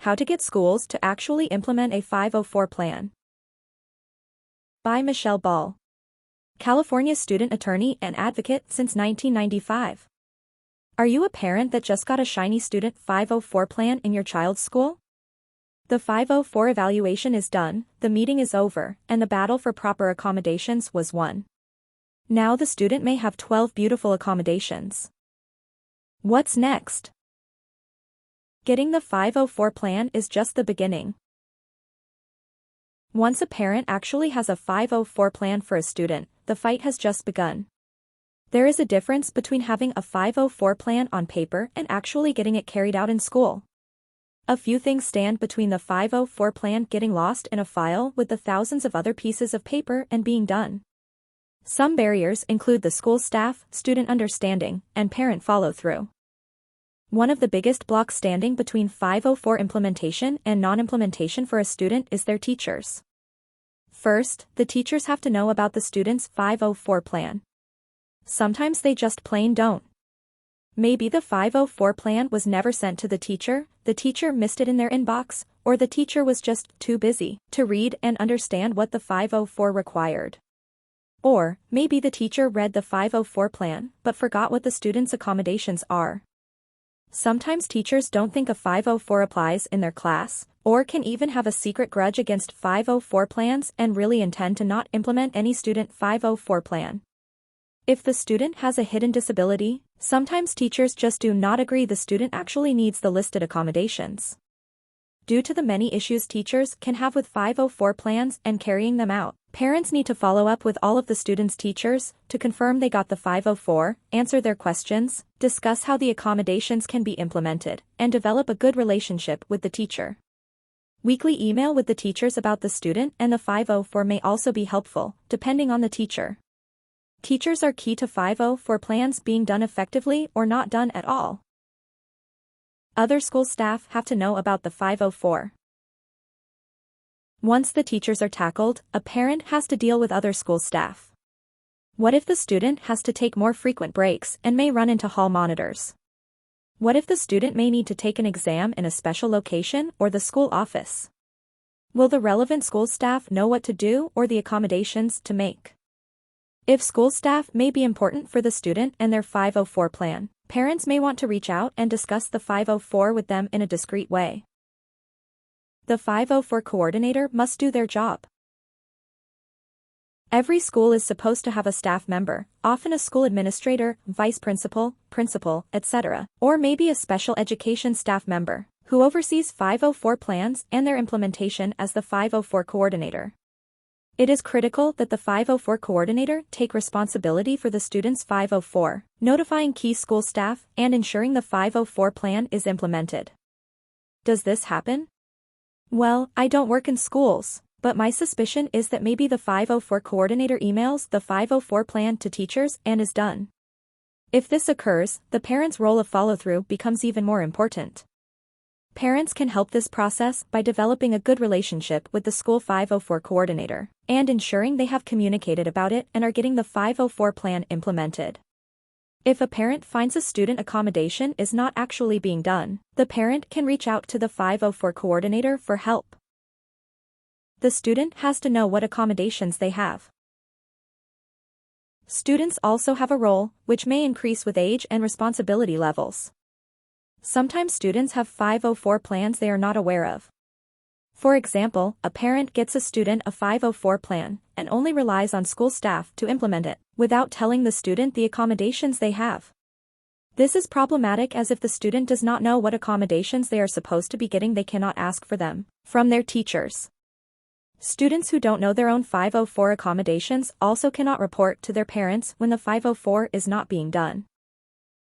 How to Get Schools to Actually Implement a 504 Plan. By Michelle Ball, California student attorney and advocate since 1995. Are you a parent that just got a shiny student 504 plan in your child's school? The 504 evaluation is done, the meeting is over, and the battle for proper accommodations was won. Now the student may have 12 beautiful accommodations. What's next? Getting the 504 plan is just the beginning. Once a parent actually has a 504 plan for a student, the fight has just begun. There is a difference between having a 504 plan on paper and actually getting it carried out in school. A few things stand between the 504 plan getting lost in a file with the thousands of other pieces of paper and being done. Some barriers include the school staff, student understanding, and parent follow-through. One of the biggest blocks standing between 504 implementation and non-implementation for a student is their teachers. First, the teachers have to know about the student's 504 plan. Sometimes they just plain don't. Maybe the 504 plan was never sent to the teacher missed it in their inbox, or the teacher was just too busy to read and understand what the 504 required. Or, maybe the teacher read the 504 plan but forgot what the student's accommodations are. Sometimes teachers don't think a 504 applies in their class, or can even have a secret grudge against 504 plans and really intend to not implement any student 504 plan. If the student has a hidden disability, sometimes teachers just do not agree the student actually needs the listed accommodations. Due to the many issues teachers can have with 504 plans and carrying them out, parents need to follow up with all of the students' teachers to confirm they got the 504, answer their questions, discuss how the accommodations can be implemented, and develop a good relationship with the teacher. Weekly email with the teachers about the student and the 504 may also be helpful, depending on the teacher. Teachers are key to 504 plans being done effectively or not done at all. Other school staff have to know about the 504. Once the teachers are tackled, a parent has to deal with other school staff. What if the student has to take more frequent breaks and may run into hall monitors? What if the student may need to take an exam in a special location or the school office? Will the relevant school staff know what to do or the accommodations to make? If school staff may be important for the student and their 504 plan, parents may want to reach out and discuss the 504 with them in a discreet way. The 504 coordinator must do their job. Every school is supposed to have a staff member, often a school administrator, vice principal, etc., or maybe a special education staff member, who oversees 504 plans and their implementation as the 504 coordinator. It is critical that the 504 coordinator take responsibility for the student's 504, notifying key school staff and ensuring the 504 plan is implemented. Does this happen? Well, I don't work in schools, but my suspicion is that maybe the 504 coordinator emails the 504 plan to teachers and is done. If this occurs, the parent's role of follow-through becomes even more important. Parents can help this process by developing a good relationship with the school 504 coordinator and ensuring they have communicated about it and are getting the 504 plan implemented. If a parent finds a student accommodation is not actually being done, the parent can reach out to the 504 coordinator for help. The student has to know what accommodations they have. Students also have a role, which may increase with age and responsibility levels. Sometimes students have 504 plans they are not aware of. For example, a parent gets a student a 504 plan and only relies on school staff to implement it, without telling the student the accommodations they have. This is problematic as if the student does not know what accommodations they are supposed to be getting, they cannot ask for them from their teachers. Students who don't know their own 504 accommodations also cannot report to their parents when the 504 is not being done.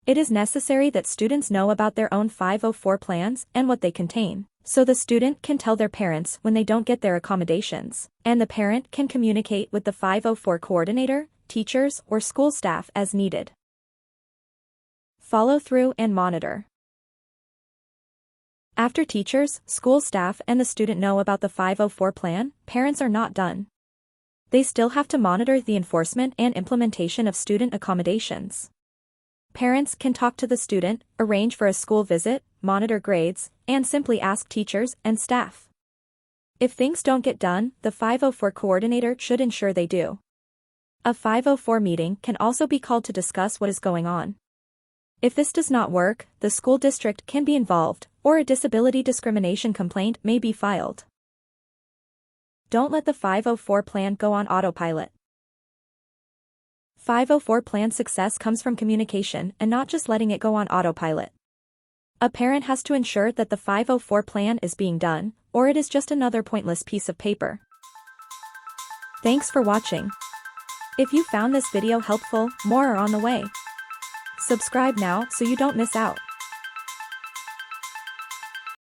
It is necessary that students know about their own 504 plans and what they contain, so the student can tell their parents when they don't get their accommodations, and the parent can communicate with the 504 coordinator, teachers, or school staff as needed. Follow through and monitor. After teachers, school staff, and the student know about the 504 plan, parents are not done. They still have to monitor the enforcement and implementation of student accommodations. Parents can talk to the student, arrange for a school visit, monitor grades, and simply ask teachers and staff. If things don't get done, the 504 coordinator should ensure they do. A 504 meeting can also be called to discuss what is going on. If this does not work, the school district can be involved, or a disability discrimination complaint may be filed. Don't let the 504 plan go on autopilot. 504 plan success comes from communication and not just letting it go on autopilot. A parent has to ensure that the 504 plan is being done, or it is just another pointless piece of paper. Thanks for watching. If you found this video helpful, more are on the way. Subscribe now so you don't miss out.